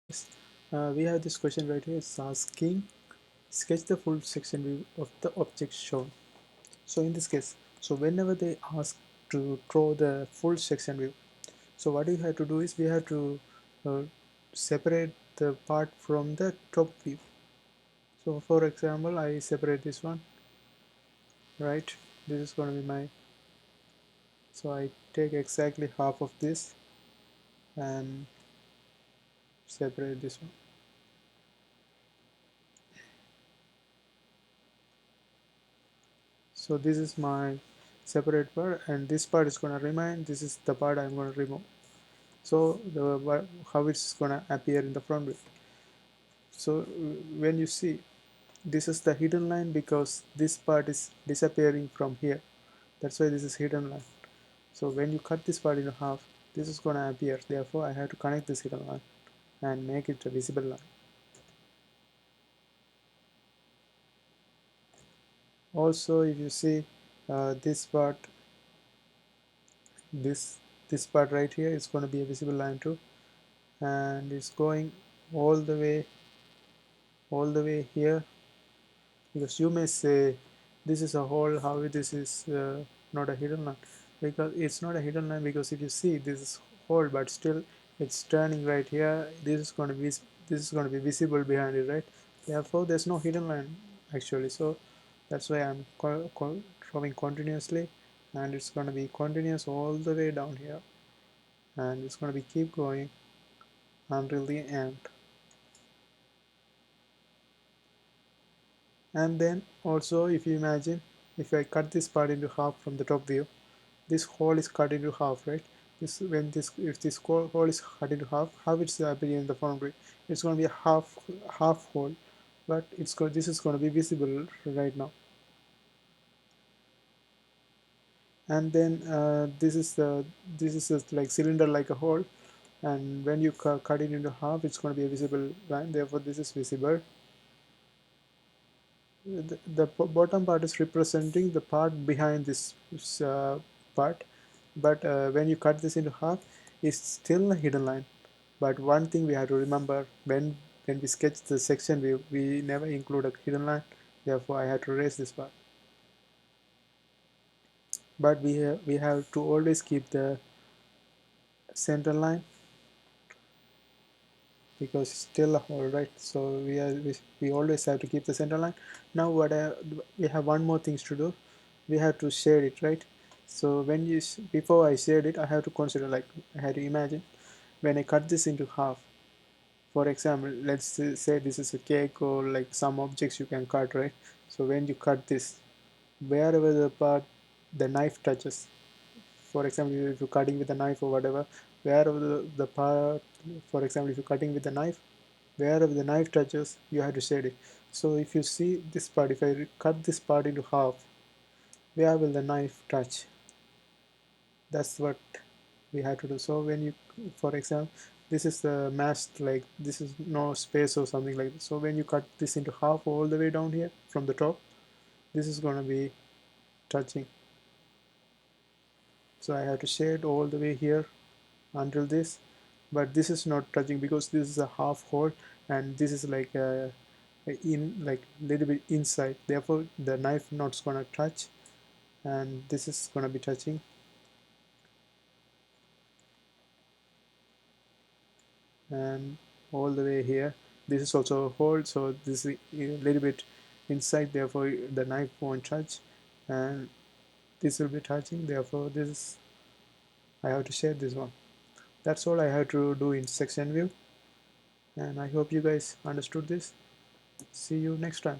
We have this question right here. It's asking, sketch the full section view of the object shown. So in this case, so whenever they ask to draw the full section view, so what we have to do is we have to uh, separate the part from the top view. So for example, I separate this one, right? This is going to be my, so I take exactly half of this and separate this one. So this is my separate part, and this part is going to remain. This is the part I'm going to remove. So how it's going to appear in the front view. So when you see, this is the hidden line because this part is disappearing from here. That's why this is hidden line. So when you cut this part into half, this is going to appear. Therefore I have to connect this hidden line and make it a visible line. Also, if you see this part, this this part right here is going to be a visible line too, and it's going all the way here, because you may say this is a hole, how this is not a hidden line, because it's not a hidden line, because if you see this is hole but still it's turning right here, this is going to be visible behind it, right? Therefore there's no hidden line actually. So that's why I'm drawing continuously, and it's going to be continuous all the way down here, and it's going to be keep going until the end. And then also, if you imagine, if I cut this part into half from the top view, this hole is cut into half, right? This when this if this hole is cut into half, how it's appearing in the foundry? It's going to be a half hole, but this is going to be visible right now. And then this is just like cylinder like a hole, and when you cut it into half, it's going to be a visible line. Therefore, this is visible. The bottom part is representing the part behind this part, but when you cut this into half, it's still a hidden line. But one thing we have to remember, when we sketch the section view, we never include a hidden line. Therefore I have to erase this part, but we have to always keep the center line, because it's still a hole, right? So we always have to keep the center line. Now we have one more things to do. We have to shade it, right? So before I shade it, I have to consider, like, I have to imagine when I cut this into half. For example, let's say this is a cake or like some objects you can cut, right? So when you cut this, wherever the part the knife touches, for example, if you're cutting with a knife or whatever, wherever the part, for example, if you're cutting with a knife, wherever the knife touches, you have to shade it. So if you see this part, if I cut this part into half, where will the knife touch? That's what we have to do. So when you, for example, this is the mashed, like this is no space or something like this. So when you cut this into half all the way down here from the top, this is going to be touching. So I have to shade all the way here until this, but this is not touching because this is a half hole, and this is like in like little bit inside. Therefore the knife not's going to touch, and this is going to be touching, and all the way here. This is also a hole, so this is a little bit inside, therefore the knife won't touch, and this will be touching, therefore this I have to shade this one. That's all I have to do in section view, and I hope you guys understood this. See you next time.